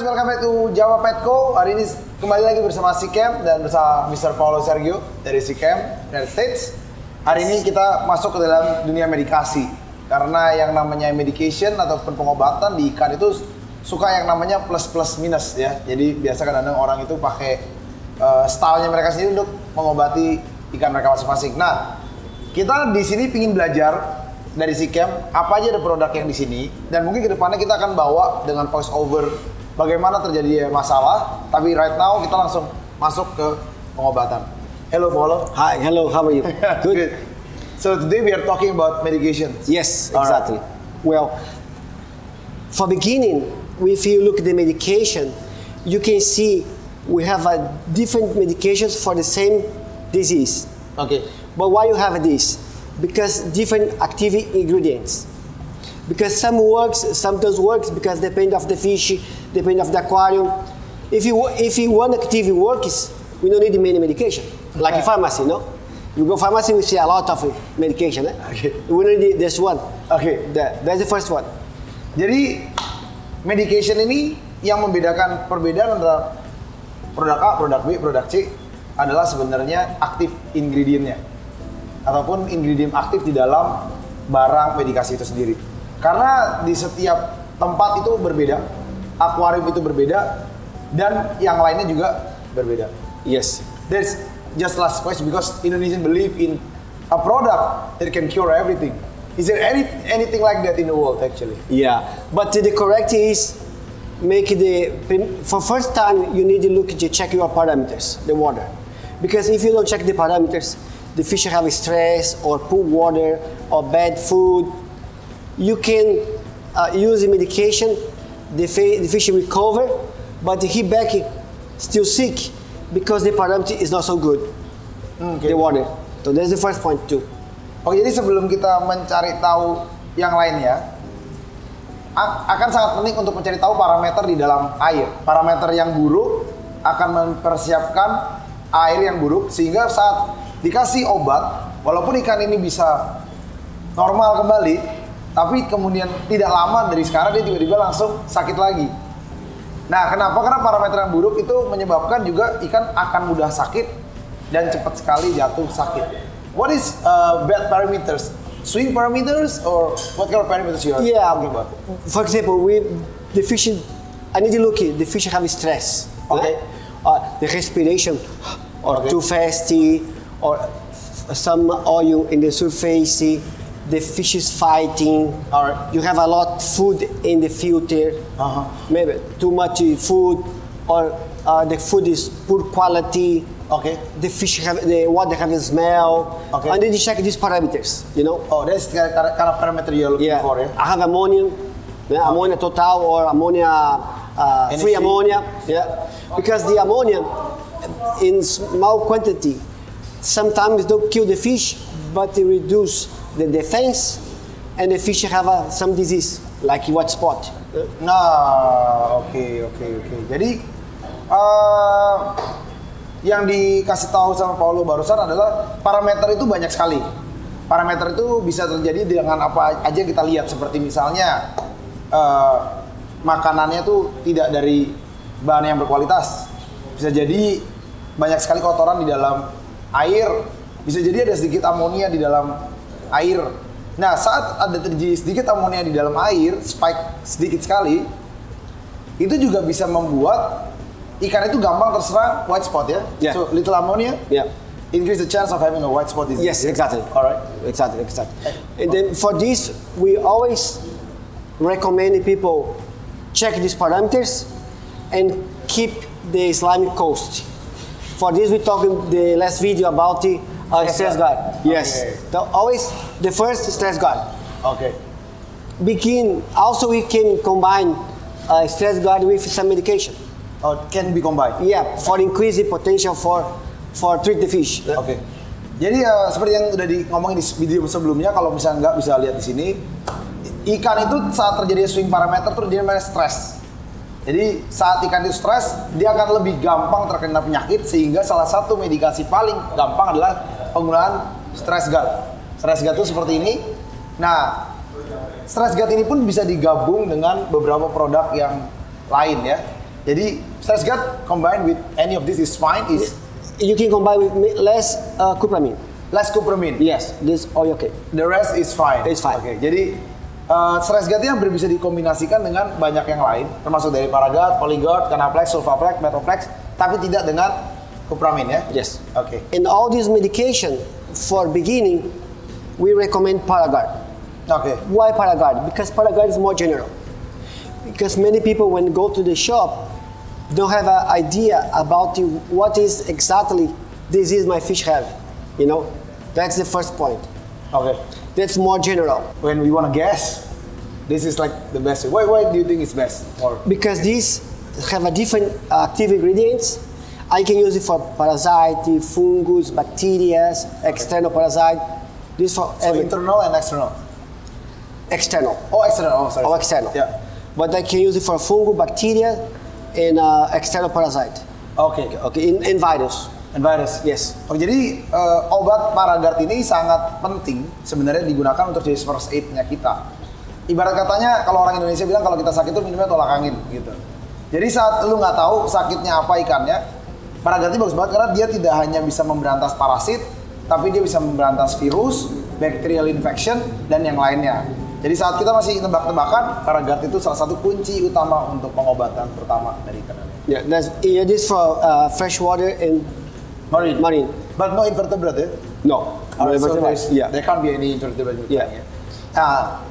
welcome back to Jawa Petco. Hari ini kembali lagi bersama Sikem dan bersama Mr. Paulo Sergio dari Sikem United States. Hari ini kita masuk ke dalam dunia medikasi. Karena yang namanya medication ataupun pengobatan di ikan itu suka yang namanya plus plus minus ya. Jadi biasa kadang-kadang orang itu pakai stylenya mereka sendiri untuk mengobati ikan mereka masing-masing. Nah, kita di sini pingin belajar dari Sikem, apa aja ada produk yang di sini, dan mungkin kedepannya kita akan bawa dengan voice over bagaimana terjadi masalah. Tapi right now kita langsung masuk ke pengobatan. Hello Paulo. Hi, hello, how are you? Good. So today we are talking about medication. Yes, exactly. Well, for beginning, if you look at the medication, you can see we have different medications for the same disease. Okay. But why you have this? Because different active ingredients. Because some works, some does works because depend of the fish, depend of the aquarium. If one active works, we don't need many medication. Like in pharmacy, no? You go pharmacy, we see a lot of medication. Eh? Okay. We don't need this one. Okay. That's the first one. Jadi medication ini yang membedakan perbedaan antara produk A, produk B, produk C adalah sebenarnya aktif ingredientnya ataupun ingredient aktif di dalam barang medikasi itu sendiri. Karena di setiap tempat itu berbeda, akuarium itu berbeda, dan yang lainnya juga berbeda. Yes. There's just last question because Indonesian believe in a product that can cure everything. Is there anything like that in the world actually? Yeah, but the correct is for first time you need to check your parameters, the water, because if you don't check the parameters, the fish have stress or poor water or bad food, you can use the medication, the fish recover, but he back still sick because the parameter is not so good, the water. So that's the first point too. Oke, jadi sebelum kita mencari tahu yang lainnya, akan sangat penting untuk mencari tahu parameter di dalam air. Parameter yang buruk akan mempersiapkan air yang buruk sehingga saat dikasih obat, walaupun ikan ini bisa normal kembali, tapi kemudian tidak lama dari sekarang dia tiba-tiba langsung sakit lagi. Nah, kenapa? Karena parameter yang buruk itu menyebabkan juga ikan akan mudah sakit dan cepat sekali jatuh sakit. What is bad parameters? Swing parameters or what kind of parameters you are talking about? For example, the fish, I need to look at the fish have stress. Okay. The respiration or too fast, or some oil in the surface, the fish is fighting, or you have a lot of food in the filter, maybe too much food, or the food is poor quality. Okay. The fish the water having smell. Okay. I need to check these parameters, you know. Oh, that's the kind of parameter you're looking for, yeah? I have ammonia, ammonia total or ammonia free ammonia, because the ammonia in small quantity sometimes don't kill the fish, but they reduce the defense, and the fish have some disease like white spot. Nah, oke. Jadi yang dikasih tahu sama Paulo barusan adalah parameter itu banyak sekali. Parameter itu bisa terjadi dengan apa aja kita lihat, seperti misalnya makanannya tuh tidak dari bahan yang berkualitas. Bisa jadi banyak sekali kotoran di dalam air, bisa jadi ada sedikit amonia di dalam air. Nah, saat ada terjadi sedikit amonia di dalam air, spike sedikit sekali, itu juga bisa membuat ikan itu gampang terserang white spot ya. Yeah. So little ammonia increase the chance of having a white spot disease. Yes, exactly. Alright. Exactly. And then for this, we always recommend people check these parameters and keep the Islamic coast. For this, we talked in the last video about the stress guard. Yes. Okay. So always the first stress guard. Okay. Also, we can combine stress guard with some medication. Oh, can be combined. Yeah, for increase the potential for treat the fish. Oke. Jadi seperti yang udah ngomongin di video sebelumnya, kalau misalnya nggak bisa lihat di sini, ikan itu saat terjadi swing parameter tuh dia namanya stres. Jadi saat ikan itu stres, dia akan lebih gampang terkena penyakit, sehingga salah satu medikasi paling gampang adalah penggunaan stress guard. Stress guard itu seperti ini. Nah, stress guard ini pun bisa digabung dengan beberapa produk yang lain ya. Jadi stress gut combined with any of this is fine. Is You can combine with less cupramine. less cupramine. Yes, this all okay. The rest is fine. It's fine. Oke, jadi stress gut yang bisa dikombinasikan dengan banyak yang lain, termasuk dari Paragut, Polygut, Canaplex, Sulfaplex, Metoplex, tapi tidak dengan cupramine ya. Yes. Oke. In all these medication for beginning, we recommend Paraguard. Oke. Why Paraguard? Because Paraguard is more general. Because many people when go to the shop don't have an idea about what is exactly disease my fish have. You know, that's the first point. Oke. That's more general. When we want to guess, this is like the best. Why do you think it's best? Or Because these have a different active ingredients. I can use it for parasite, fungus, bacteria, external parasite. This for so every internal and external. external. Oh, external. Oh, sorry. Or external. Yeah. But I can use it for fungus, bacteria, and external parasite. Oke. Okay, in virus. And virus. Yes. Oh, jadi obat Paraguard ini sangat penting sebenarnya digunakan untuk jadi first aid-nya kita. Ibarat katanya kalau orang Indonesia bilang kalau kita sakit itu minumnya tolak angin gitu. Jadi saat lu nggak tahu sakitnya apa ikannya, Paraguard ini bagus banget karena dia tidak hanya bisa memberantas parasit, tapi dia bisa memberantas virus, bacterial infection, dan yang lainnya. Jadi saat kita masih tebak-tebakan, Paraguard itu salah satu kunci utama untuk pengobatan pertama dari ikan. Yeah, this for fresh water and marine. But no invertebrate ya? No. Alright, so Invertebrates. Yeah. there can't be any invertebrate. Yeah. Nah,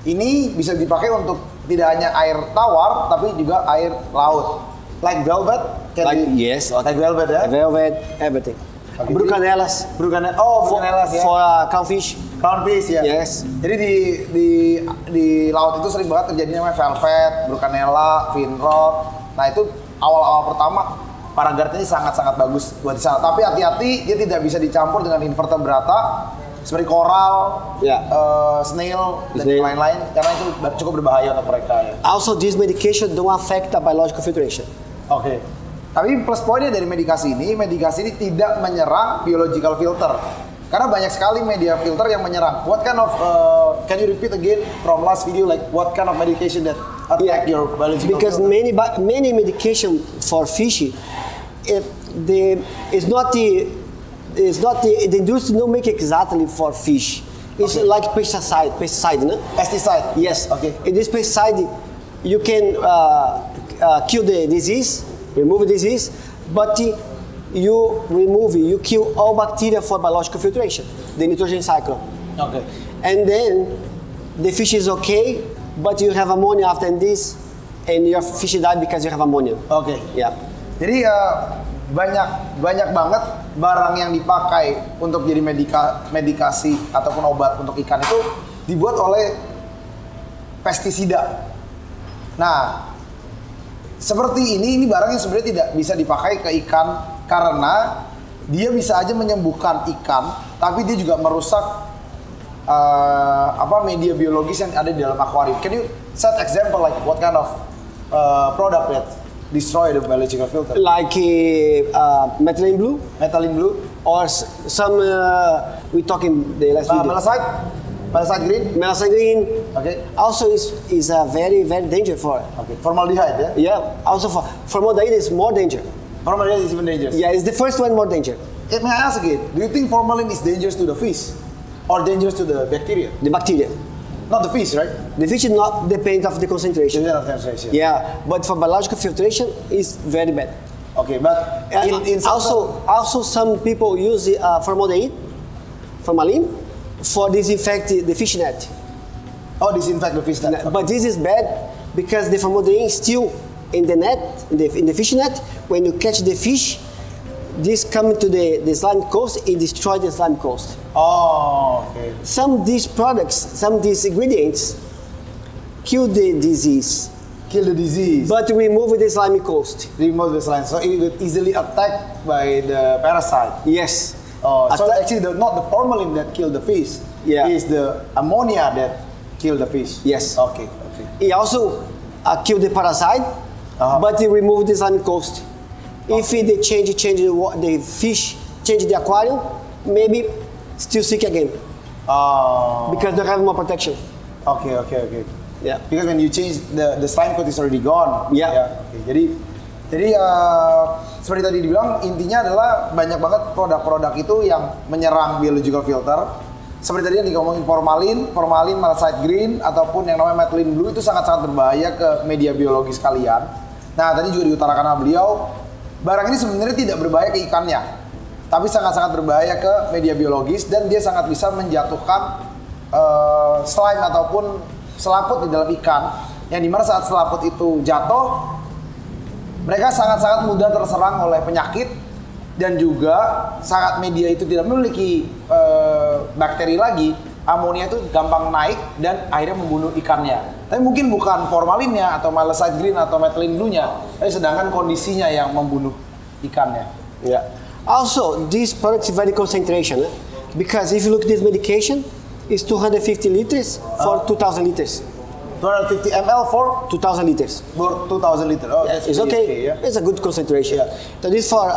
ini bisa dipakai untuk tidak hanya air tawar, tapi juga air laut. Like velvet? Yes. Like velvet ya? Velvet, everything. Okay. Brucanelas. Brucanelas ya? For clownfish. Clownfish ya? Yes. Jadi di laut itu sering banget terjadi namanya velvet, brucanella, finrod. Nah itu awal-awal pertama Paraguard ini sangat-sangat bagus buat di sana. Tapi hati-hati, dia tidak bisa dicampur dengan invertebrata seperti koral, snail, dan lain-lain karena itu cukup berbahaya untuk mereka ya. Also, this medication don't affect the biological filtration. Oke. Tapi plus poinnya dari medikasi ini tidak menyerang biological filter. Karena banyak sekali media filter yang menyerang. What kind of, can you repeat again from last video, like what kind of medication that attack your biological because filter? many medication for fishy, the industry don't make exactly for fish. It's Okay. like pesticide, no? Pesticide. Yes. Okay. In this pesticide, you can kill the disease, remove the disease, but you kill all bacteria for biological filtration, the nitrogen cycle. Okay. And then the fish is okay, but you have ammonia after this, and your fish die because you have ammonia. Oke. Yeah. Jadi banyak banget barang yang dipakai untuk jadi medikasi ataupun obat untuk ikan itu dibuat oleh pestisida. Nah, seperti ini barang yang sebenarnya tidak bisa dipakai ke ikan karena dia bisa aja menyembuhkan ikan, tapi dia juga merusak media biologis yang ada di dalam akuarium. Can you set example like what kind of product that destroy the biological filter? Like methylene blue, or some we talking the last video. Melaside green. Melaside green. Okay. Also is a very dangerous for. Okay. Formaldehyde, yeah. Yeah. Also for formaldehyde is more danger. Formaldehyde is even dangerous. Yeah, it's the first one more danger. May I ask again? Do you think formalin is dangerous to the fish or dangerous to the bacteria? The bacteria. Not the fish, right? The fish is not depend of the concentration. Yeah, but for biological filtration, it's very bad. Okay, but also some people use formaldehyde, formalin, for disinfect the fish net. Oh, disinfect the fish net. But this is bad because the formaldehyde is still in the net, in the fish net. When you catch the fish, this come to the slime coast, it destroys the slime coast. Oh, okay. Some of these products, some of these ingredients kill the disease. Kill the disease. But remove the slimy coast. Remove the slime, so it will easily attacked by the parasite. Yes. Oh, so actually not the formalin that killed the fish. Yeah. It's the ammonia that killed the fish. Yes. Okay. It also kill the parasite, but it remove the slimy coast. If they change the fish, change the aquarium, maybe still sick again. Oh. Because they have more protection. Okay. Yeah. Because when you change the slime coat is already gone. Yeah. Okay. Jadi Jadi seperti tadi dibilang, intinya adalah banyak banget produk-produk itu yang menyerang biological filter. Seperti tadi yang ngomongin formalin, malachite green, ataupun yang namanya methylene blue itu sangat-sangat berbahaya ke media biologis kalian. Nah, tadi juga diutarakan sama beliau, barang ini sebenarnya tidak berbahaya ke ikannya, tapi sangat-sangat berbahaya ke media biologis dan dia sangat bisa menjatuhkan slime ataupun selaput di dalam ikan, yang dimana saat selaput itu jatuh, mereka sangat-sangat mudah terserang oleh penyakit dan juga saat media itu tidak memiliki bakteri lagi, amonia itu gampang naik dan akhirnya membunuh ikannya. Tapi mungkin bukan formalinnya atau malachite green atau methylene blue-nya, tapi sedangkan kondisinya yang membunuh ikannya. Yeah. Also, this product is very concentration because if you look at this medication, it's 250 liters for 2,000 liters. 250 ml for 2,000 liters. for 2,000 liter. Oh, Yeah, that's it's pretty okay. yeah. It's a good concentration. Yeah. So this is for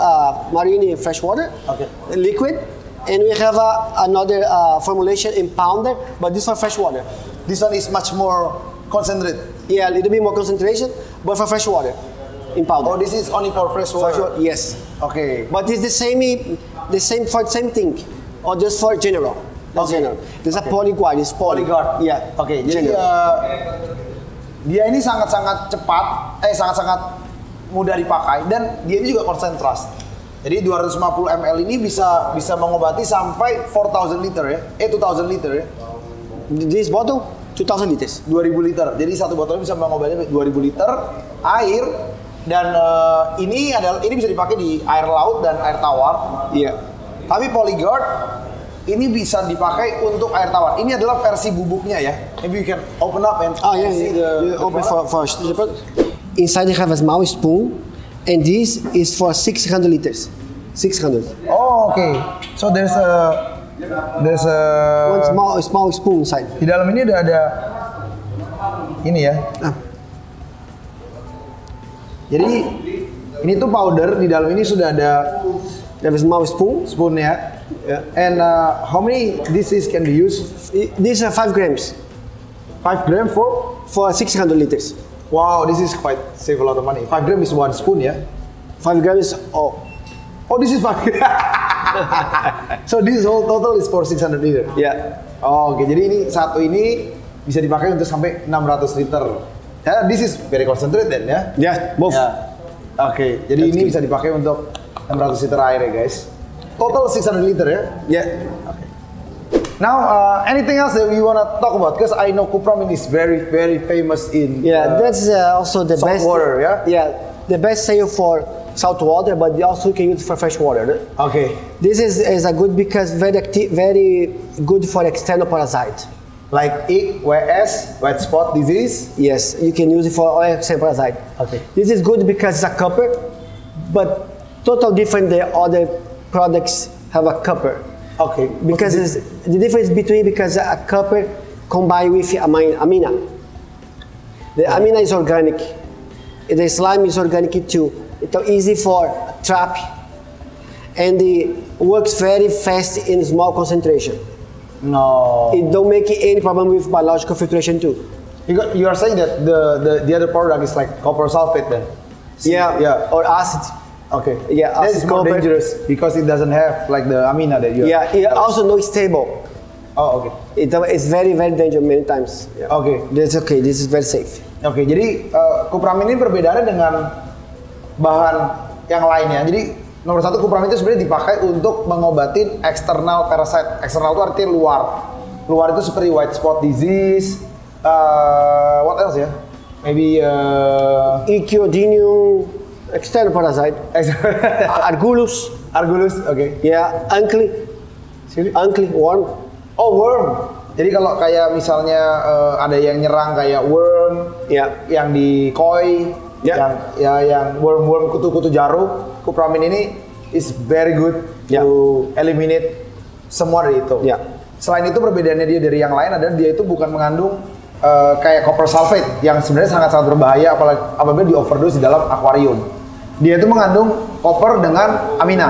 marine fresh water, Okay. liquid, and we have another formulation in powder, but this for fresh water. This one is much more concentrated. Yeah, a little bit more concentration, but for fresh water in powder. Oh, this is only for fresh water. Yes, Okay. but it's the same for same thing, or just for general. That's Okay. general. There's a polyguard. It's Polyguard. Yeah. Oke, jadi General. dia ini sangat-sangat cepat, sangat-sangat mudah dipakai dan dia ini juga konsentras. Jadi 250 ml ini bisa mengobati sampai 4,000 liter ya. 2,000 liter ya. This bottle 2,000 liters. 2.000 liter. Jadi satu botol bisa mengobati 2.000 liter air dan ini bisa dipakai di air laut dan air tawar. Yeah. Tapi Polyguard ini bisa dipakai untuk air tawar. Ini adalah versi bubuknya ya. Maybe you can open up and Oh yeah, see yeah. Open for inside you have a small spoon, and this is for 600 liters. 600. Oh, okay. So there's a One small spoon inside. di dalam ini ada ini ya. Jadi ini tuh powder, di dalam ini sudah ada There is small spoon. spoonnya. Yeah. And how many DCs can be used? These are 5 grams 5 grams for 600 liters. Wow, this is quite save a lot of money. 5 grams is 1 spoon ya. 5 grams. Oh, This is 5 So this whole total is for 600 liter. yeah. Oh, oke. Jadi ini satu ini bisa dipakai untuk sampai 600 liter. Ya, this is very concentrated ya. Yeah, both. Ya. Oke, jadi ini bisa dipakai untuk 600 liter air ya guys. Total 600 liter ya. Yeah. Now, anything else that we wanna talk about? Because I know Cupramin is very, very famous in Yeah, that's also the salt best. water, yeah? Yeah, the best sale for salt water, but you also can use it for fresh water. Okay, This is a good because very good for external parasite. like WS, white spot disease. Yes, you can use it for all external parasite. Okay. This is good because it's a copper, but total different than other products have a copper. Okay. Because the difference between because a copper combined with amina. The amina is organic. The slime is organic too. It's easy for trap, and it works very fast in small concentration. No. It don't make any problem with biological filtration too. You are saying that the other product is like copper sulfate then? Yeah. Or acid. Okay. Yeah, That is acid more copper. dangerous because it doesn't have like the amina that you. Yeah, it also not stable. Oh, okay. It's very dangerous many times. Yeah. Okay. That's okay. This is very safe. Oke, jadi Cupramin ini perbedaannya dengan bahan yang lainnya. Jadi nomor satu, Cupramin itu sebenarnya dipakai untuk mengobatin external parasite. External itu artinya luar. Luar itu seperti white spot disease. What else ya? Maybe Echiodidium, external parasite. Argulus. Argulus, oke. Yeah, uncli. Worm. Oh, worm. Jadi kalau kayak misalnya ada yang nyerang kayak worm, Yeah. yang di koi, Yeah. yang worm kutu-kutu jarum, Cupramin ini is very good Yeah. to eliminate semua dari itu. Yeah. Selain itu perbedaannya dia dari yang lain adalah dia itu bukan mengandung kayak copper sulfate yang sebenarnya sangat-sangat berbahaya apabila di overdose di dalam akuarium. Dia itu mengandung copper dengan amina.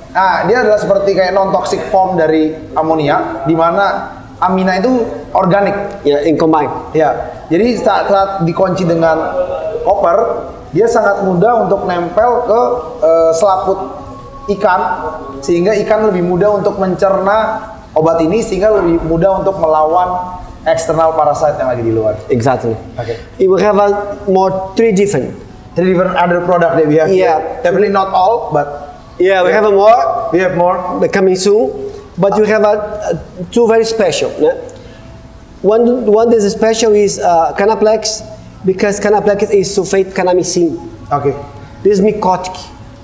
Nah, dia adalah seperti kayak non-toxic form dari amonia, di mana amina itu organik. Yeah, in combine. Ya, jadi saat dikunci dengan copper, dia sangat mudah untuk nempel ke selaput ikan, sehingga ikan lebih mudah untuk mencerna obat ini, sehingga lebih mudah untuk melawan eksternal parasite yang lagi di luar. Exactly. Okay. It will have three different other product that we have. Yeah. Here. Definitely not all, but yeah, we have more. We have more. They're coming soon, but you have two very special. Yeah? One that is special is Canaplex, because Canaplex is sulfate canamycin. Okay. This is mycotic.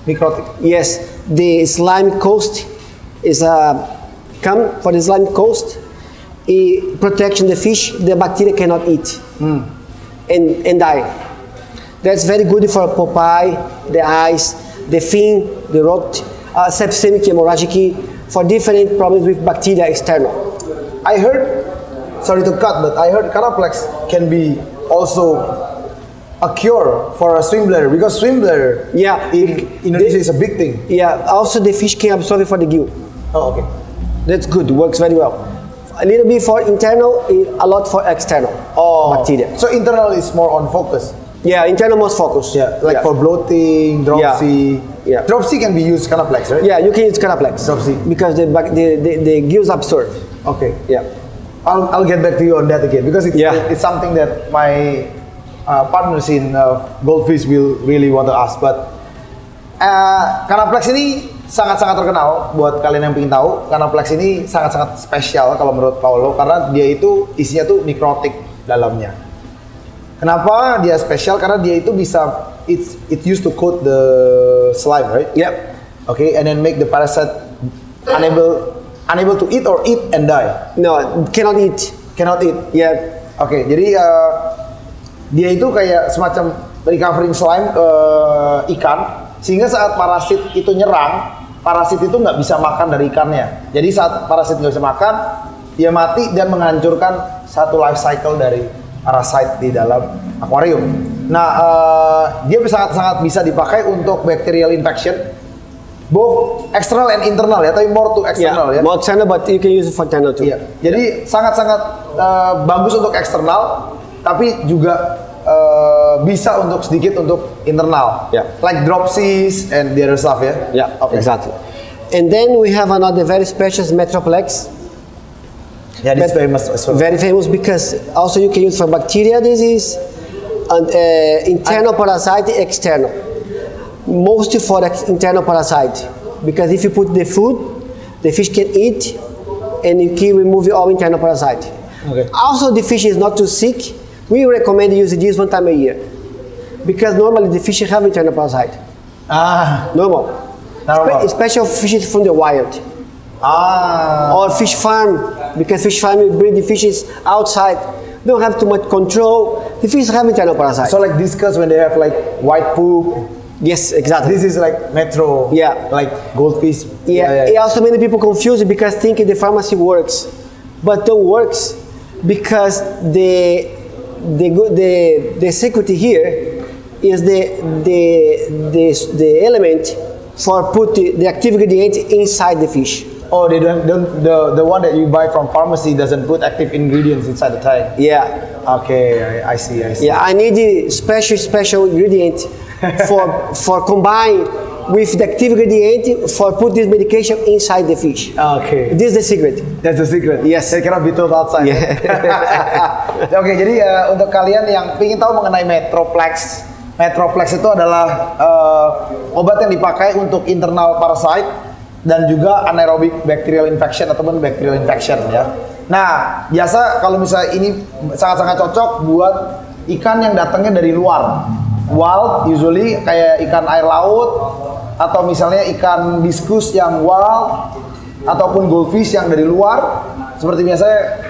Mycotic. Yes, the slime coast is come for the slime coast. It protection the fish, the bacteria cannot eat and die. That's very good for Popeye, the eyes, the fin, the rot, septicemic, hemorrhagic, for different problems with bacteria external. I heard, sorry to cut, but I heard Canaplex can be also a cure for a swim bladder, because swim bladder in Indonesia is a big thing. Yeah, also the fish can absorb it for the gill. Oh, okay. That's good, works very well. A little bit for internal, a lot for external bacteria. So internal is more on focus. Yeah, internal most focus. Yeah, like for bloating, dropsy. Yeah. Dropsy can be used Canaplex, right? Yeah, you can use Canaplex. Dropsy. Because the gills absorb. Okay. Yeah. I'll get back to you on that again, because it's something that my partners in Goldfish will really want to ask. But Canaplex ini sangat-sangat terkenal. Buat kalian yang ingin tahu, Canaplex ini sangat-sangat spesial kalau menurut Paulo, karena dia itu isinya tuh mikrotik dalamnya. Kenapa dia spesial? Karena dia itu bisa it used to coat the slime, right? Yep. Okay, and then make the parasite unable to eat or eat and die. No, cannot eat. Cannot eat. Yeah. Oke, jadi dia itu kayak semacam recovering slime ke ikan, sehingga saat parasit itu nyerang, parasit itu nggak bisa makan dari ikannya. Jadi saat parasit nggak bisa makan, dia mati dan menghancurkan satu life cycle dari parasite di dalam akuarium. Nah, dia sangat bisa dipakai untuk bacterial infection, both external and internal ya, tapi more to external ya. More external, but you can use it for internal too. Iya. Jadi sangat bagus untuk eksternal, tapi juga bisa untuk sedikit untuk internal. Yeah. Like dropsies and the other stuff ya. Yeah, Okay. exactly. And then we have another very special Metroplex. Yeah, this is famous as well. Very famous because also you can use for bacteria disease and internal parasite, external. Mostly for internal parasite, because if you put the food, the fish can eat and you can remove all internal parasite. Okay. Also, the fish is not too sick. We recommend using this 1 time a year, because normally the fish have internal parasite. Normal. Especially fishes from the wild. Or fish farm, because fish farm will breed the fishes outside. Don't have too much control. The fish have internal parasite. So like discuss when they have like white poop. Yes, exactly. This is like metro. Yeah. Like goldfish. Yeah. Also many people confuse it because thinking the pharmacy works, but don't works, because the secret here is the element for put the active ingredient inside the fish. Oh, they don't the one that you buy from pharmacy doesn't put active ingredients inside the tank. Yeah. Okay, I see. Yeah, I need the special ingredient for combine with the active ingredient for put this medication inside the fish. Okay. This is the secret. That's the secret. Yes. That cannot be told outside. Yeah. Oke, jadi untuk kalian yang ingin tahu mengenai Metroplex, Metroplex itu adalah obat yang dipakai untuk internal parasite dan juga anaerobic bacterial infection ataupun bacterial infection ya. Nah, biasa kalau misalnya ini sangat-sangat cocok buat ikan yang datangnya dari luar. Wild, usually kayak ikan air laut, atau misalnya ikan diskus yang wild, ataupun goldfish yang dari luar. Seperti biasanya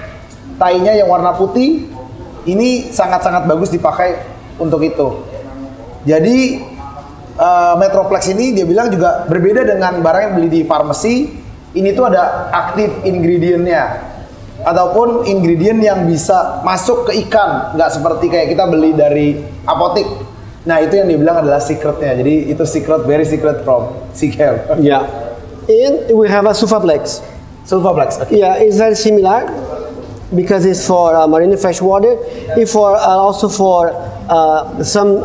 tainya yang warna putih, ini sangat-sangat bagus dipakai untuk itu. Jadi Metroplex ini dia bilang juga berbeda dengan barang yang beli di farmasi. Ini tuh ada aktif ingredientnya, ataupun ingredient yang bisa masuk ke ikan, nggak seperti kayak kita beli dari apotek. Nah, itu yang dibilang adalah secretnya. Jadi itu secret, very secret from Seachem. Yeah. And we have a Sulfaplex. Sulfaplex. Okay. Yeah, it's very similar because it's for marine freshwater. It's for also for some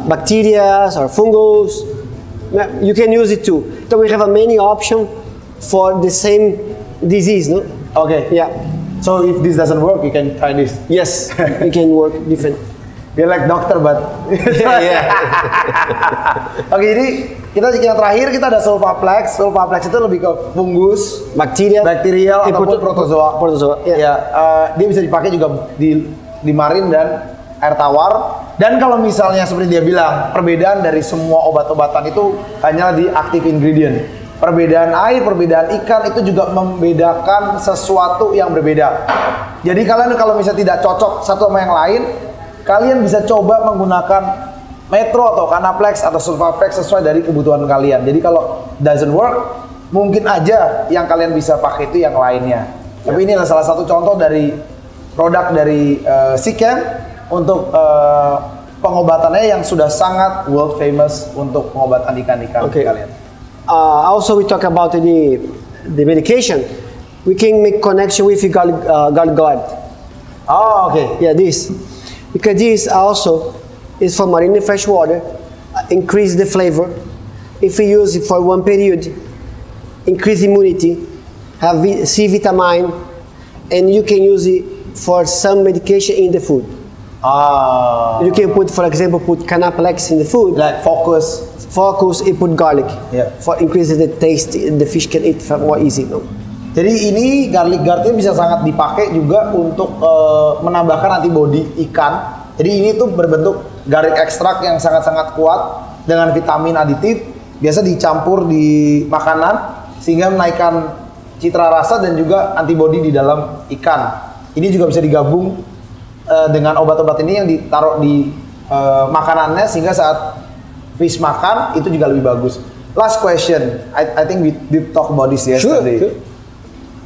bacteria or fungus, you can use it too. So we have a many option for the same disease, no? Okay. Yeah. So if this doesn't work, you can try this. Yes, we can work different. We're like doctor, but Yeah. Oke, jadi kita yang terakhir kita ada Sulfaplex. Sulfaplex itu lebih ke fungus, Bacteria, bakterial ataupun protozoa. Protozoa. Yeah. Ya, dia bisa dipakai juga di marin dan air tawar. Dan kalau misalnya seperti dia bilang, perbedaan dari semua obat-obatan itu hanyalah di active ingredient. Perbedaan air, perbedaan ikan itu juga membedakan sesuatu yang berbeda. Jadi kalian kalau misalnya tidak cocok satu sama yang lain, kalian bisa coba menggunakan Metro atau Canaplex atau Sulfaplex sesuai dari kebutuhan kalian. Jadi kalau doesn't work, mungkin aja yang kalian bisa pakai itu yang lainnya. Tapi ini adalah salah satu contoh dari produk dari Seachem untuk pengobatannya yang sudah sangat world famous untuk pengobatan ikan-ikan kalian. Also, we talk about the medication. We can make connection with garlic god. Oh, okay. Yeah, this. Because this also is for marine fresh water, increase the flavor. If we use it for one period, increase immunity, have C vitamin, and you can use it for some medication in the food. You can put, for example, put Canaplex in the food. Like focus, and put garlic. Yeah. For increasing the taste, the fish can eat more easy. No? Jadi ini garlic guard-nya bisa sangat dipakai juga untuk menambahkan antibodi ikan. Jadi ini tuh berbentuk garlic extract yang sangat-sangat kuat dengan vitamin aditif. Biasa dicampur di makanan sehingga menaikkan citra rasa dan juga antibodi di dalam ikan. Ini juga bisa digabung dengan obat-obat ini yang ditaruh di makanannya sehingga saat fish makan itu juga lebih bagus. Last question, I think we did talk about this yesterday. Sure.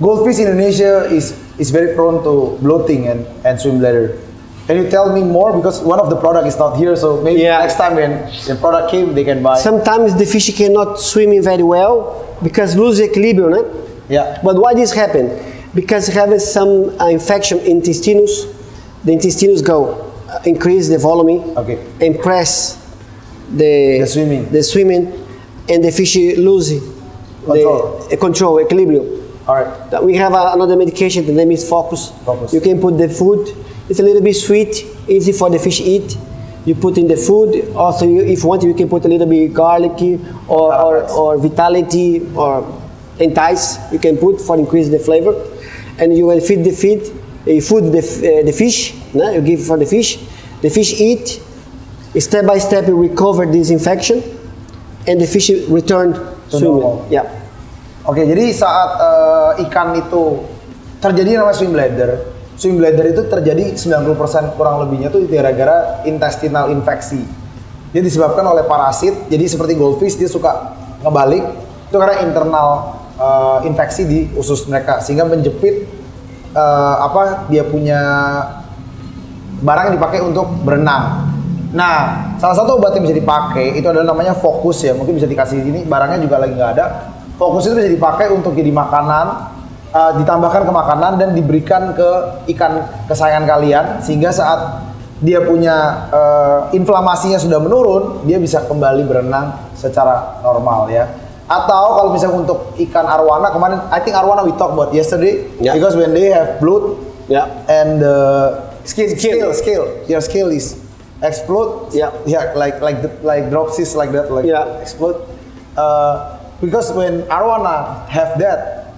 Goldfish in Indonesia is very prone to bloating and swim bladder. Can you tell me more, because one of the product is not here, so maybe next time when the product came they can buy. Sometimes the fish cannot swim very well because lose equilibrium. Right? Yeah. But why this happen? Because having some infection in intestines, the intestines go increase the volume and press the swimming, and the fish lose the control equilibrium. All right. We have another medication. The name is Focus. You can put the food. It's a little bit sweet, easy for the fish eat. You put in the food. Also, if you want, you can put a little bit garlic or vitality or entice. You can put for increase the flavor, and you will feed the fish. No? You give for the fish. The fish eat. Step by step, you recover this infection, and the fish return swimming. Yeah. Oke, jadi saat ikan itu terjadi namanya swim bladder. Swim bladder itu terjadi 90% kurang lebihnya itu gara-gara intestinal infeksi. Dia disebabkan oleh parasit. Jadi seperti goldfish dia suka ngebalik. Itu karena internal infeksi di usus mereka sehingga menjepit dia punya barang yang dipakai untuk berenang. Nah, salah satu obat yang bisa dipakai itu adalah namanya Focus ya. Mungkin bisa dikasih di sini. Barangnya juga lagi nggak ada. Focus itu bisa dipakai untuk jadi makanan, ditambahkan ke makanan dan diberikan ke ikan kesayangan kalian sehingga saat dia punya inflamasinya sudah menurun, dia bisa kembali berenang secara normal ya. Atau kalau misalnya untuk ikan arwana, kemarin I think arwana we talked about yesterday, because when they have blood and your scale is explode, like dropsies like that, explode. Because when arwana have that,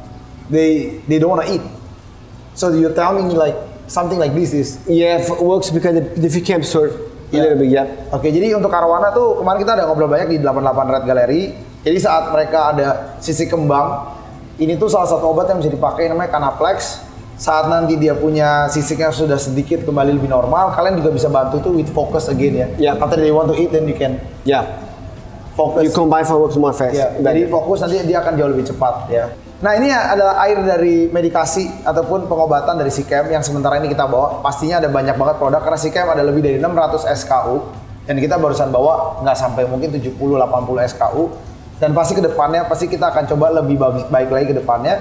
they don't want to eat. So you tell me like something like this is works because the fish can absorb a little bit. Oke, jadi untuk arwana tuh kemarin kita ada ngobrol banyak di 88 Red Gallery. Jadi saat mereka ada sisi kembang, ini tuh salah satu obat yang bisa dipakai namanya Canaplex. Saat nanti dia punya sisiknya sudah sedikit kembali lebih normal, kalian juga bisa bantu tuh with Focus again ya. After they want to eat, then you can Focus. You combine for works more fast. Jadi Focus nanti dia akan jauh lebih cepat ya. Nah ini adalah air dari medikasi ataupun pengobatan dari Seachem yang sementara ini kita bawa. Pastinya ada banyak banget produk karena Seachem ada lebih dari 600 SKU dan kita barusan bawa nggak sampai mungkin 70-80 SKU. Dan pasti ke depannya pasti kita akan coba lebih baik lagi ke depannya.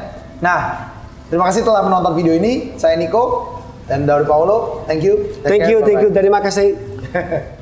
Nah, terima kasih telah menonton video ini. Saya Nico dan dari Paulo. Thank you. Thank you. Terima kasih. Hehehe.